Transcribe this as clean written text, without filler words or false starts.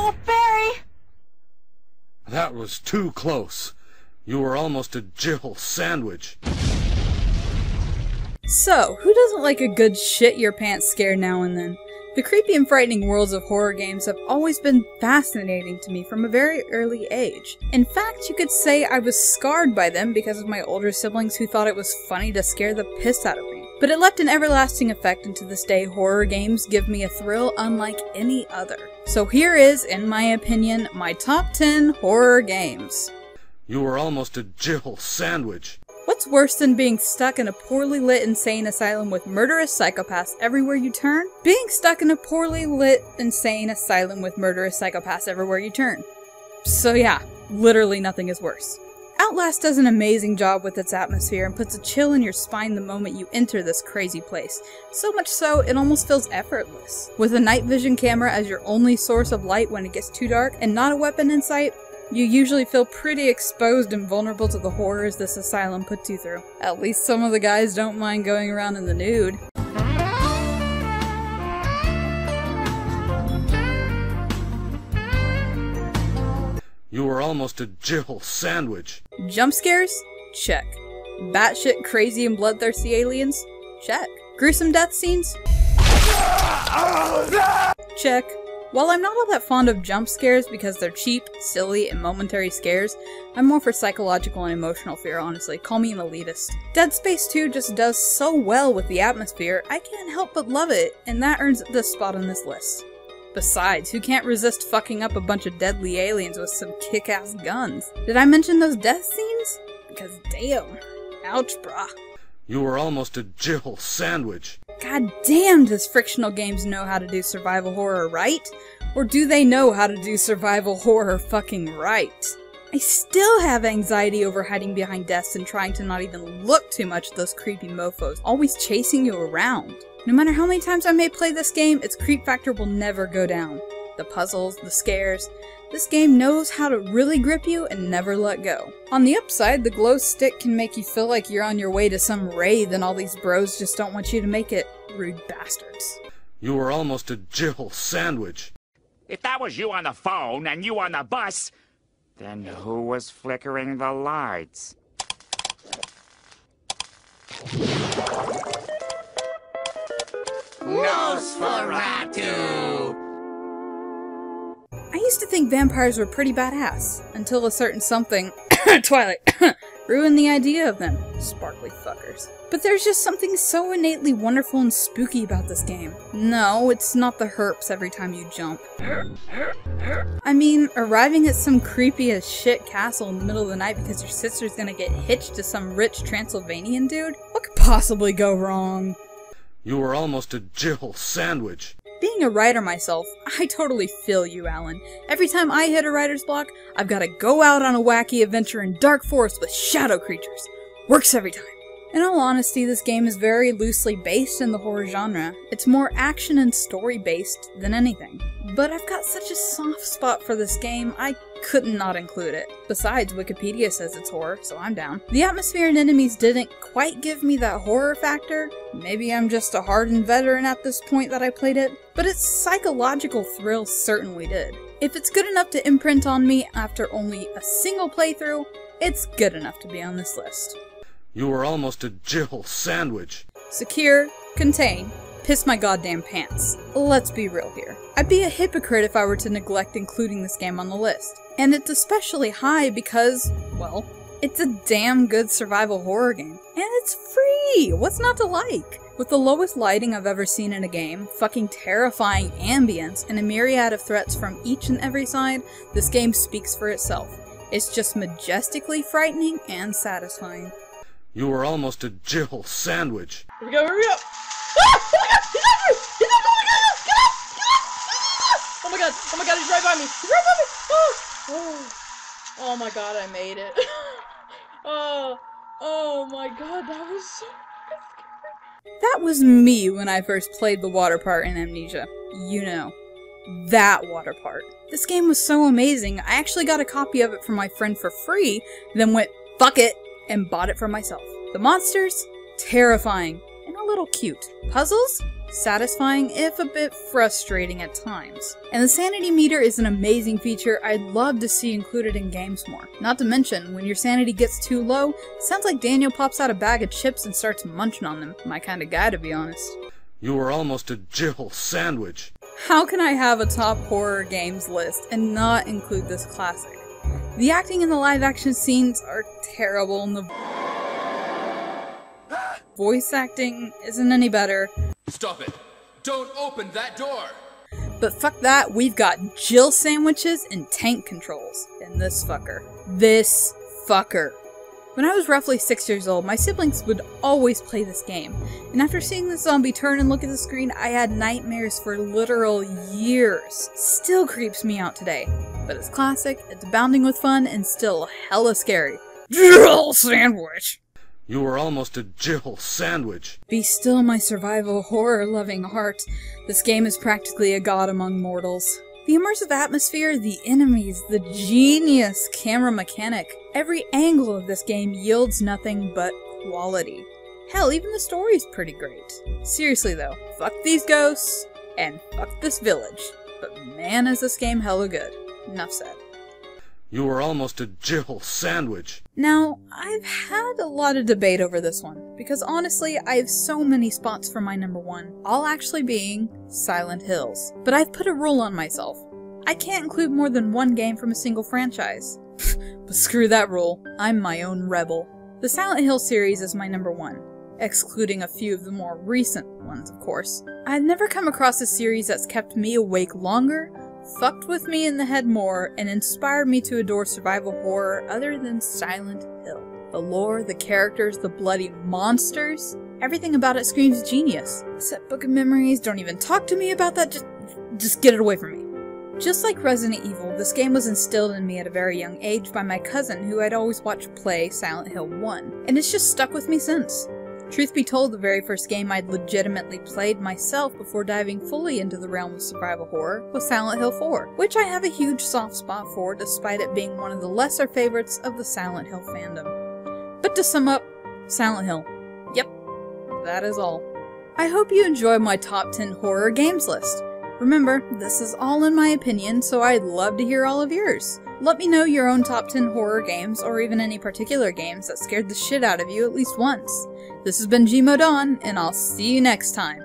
Oh, Barry! That was too close. You were almost a Jill sandwich. So, who doesn't like a good shit-your-pants scare now and then? The creepy and frightening worlds of horror games have always been fascinating to me from a very early age. In fact, you could say I was scarred by them because of my older siblings who thought it was funny to scare the piss out of me. But it left an everlasting effect, and to this day, horror games give me a thrill unlike any other. So here is, in my opinion, my top 10 horror games. You were almost a Jill sandwich. What's worse than being stuck in a poorly lit insane asylum with murderous psychopaths everywhere you turn? Being stuck in a poorly lit insane asylum with murderous psychopaths everywhere you turn. So yeah, literally nothing is worse. Outlast does an amazing job with its atmosphere and puts a chill in your spine the moment you enter this crazy place. So much so, it almost feels effortless. With a night vision camera as your only source of light when it gets too dark and not a weapon in sight, you usually feel pretty exposed and vulnerable to the horrors this asylum puts you through. At least some of the guys don't mind going around in the nude. You were almost a Jill sandwich. Jump scares? Check. Batshit crazy and bloodthirsty aliens? Check. Gruesome death scenes? Check. While I'm not all that fond of jump scares because they're cheap, silly, and momentary scares, I'm more for psychological and emotional fear, honestly. Call me an elitist. Dead Space 2 just does so well with the atmosphere, I can't help but love it, and that earns it this spot on this list. Besides, who can't resist fucking up a bunch of deadly aliens with some kick-ass guns? Did I mention those death scenes? Because damn. Ouch, brah. You were almost a Jill sandwich. God damn, does frictional games know how to do survival horror right? Or do they know how to do survival horror fucking right? I still have anxiety over hiding behind desks and trying to not even look too much at those creepy mofos, always chasing you around. No matter how many times I may play this game, its creep factor will never go down. The puzzles, the scares, this game knows how to really grip you and never let go. On the upside, the glow stick can make you feel like you're on your way to some raid and all these bros just don't want you to make it, rude bastards. You were almost a Jill sandwich. If that was you on the phone and you on the bus, then who was flickering the lights? Nosferatu! I used to think vampires were pretty badass, until a certain something, Twilight, ruined the idea of them. Sparkly fuckers. But there's just something so innately wonderful and spooky about this game. No, it's not the herps every time you jump. I mean, arriving at some creepy as shit castle in the middle of the night because your sister's gonna get hitched to some rich Transylvanian dude? What could possibly go wrong? You were almost a Jill sandwich. Being a writer myself, I totally feel you, Alan. Every time I hit a writer's block, I've gotta go out on a wacky adventure in dark forest with shadow creatures. Works every time. In all honesty, this game is very loosely based in the horror genre. It's more action and story based than anything. But I've got such a soft spot for this game, I couldn't not include it. Besides, Wikipedia says it's horror, so I'm down. The atmosphere and enemies didn't quite give me that horror factor. Maybe I'm just a hardened veteran at this point that I played it, but its psychological thrill certainly did. If it's good enough to imprint on me after only a single playthrough, it's good enough to be on this list. You were almost a Jill sandwich. Secure, contain, piss my goddamn pants. Let's be real here. I'd be a hypocrite if I were to neglect including this game on the list. And it's especially high because, well, it's a damn good survival horror game. And it's free! What's not to like? With the lowest lighting I've ever seen in a game, fucking terrifying ambience, and a myriad of threats from each and every side, this game speaks for itself. It's just majestically frightening and satisfying. You were almost a Jill sandwich. Here we go, here we go! Ah! Oh my god! He's over! He's over! Get up! Get up! Get up! Ah! Oh my god, he's right by me! He's right by me! Oh, oh my god, I made it. Oh my god, that was so scary. That was me when I first played the water part in Amnesia. You know. That water part. This game was so amazing, I actually got a copy of it from my friend for free, then went, fuck it, and bought it for myself. The monsters? Terrifying. And a little cute. Puzzles? satisfying if a bit frustrating at times. And the sanity meter is an amazing feature I'd love to see included in games more. Not to mention, when your sanity gets too low, sounds like Daniel pops out a bag of chips and starts munching on them. My kind of guy, to be honest. You were almost a Jill sandwich. How can I have a top horror games list and not include this classic? The acting in the live action scenes are terrible and the voice acting isn't any better. Stop it! Don't open that door! But fuck that, we've got Jill sandwiches and tank controls in this fucker. This fucker. When I was roughly 6 years old, my siblings would always play this game, and after seeing the zombie turn and look at the screen, I had nightmares for literal years. Still creeps me out today, but it's classic, it's abounding with fun, and still hella scary. Jill sandwich! You were almost a Jill sandwich. Be still, my survival horror-loving heart. This game is practically a god among mortals. The immersive atmosphere, the enemies, the genius camera mechanic. Every angle of this game yields nothing but quality. Hell, even the story's pretty great. Seriously though, fuck these ghosts, and fuck this village. But man is this game hella good. Enough said. You were almost a Jill sandwich. Now, I've had a lot of debate over this one, because honestly, I have so many spots for my number one, all actually being Silent Hills. But I've put a rule on myself. I can't include more than one game from a single franchise. But screw that rule, I'm my own rebel. The Silent Hill series is my number one, excluding a few of the more recent ones, of course. I've never come across a series that's kept me awake longer, fucked with me in the head more, and inspired me to adore survival horror other than Silent Hill. The lore, the characters, the bloody monsters, everything about it screams genius. Set Book of Memories, don't even talk to me about that, just get it away from me. Just like Resident Evil, this game was instilled in me at a very young age by my cousin who I'd always watched play Silent Hill 1, and it's just stuck with me since. Truth be told, the very first game I'd legitimately played myself before diving fully into the realm of survival horror was Silent Hill 4, which I have a huge soft spot for despite it being one of the lesser favorites of the Silent Hill fandom. But to sum up, Silent Hill. Yep, that is all. I hope you enjoy my top 10 horror games list. Remember, this is all in my opinion, so I'd love to hear all of yours. Let me know your own top 10 horror games, or even any particular games that scared the shit out of you at least once. This has been Gmo Dawn, and I'll see you next time.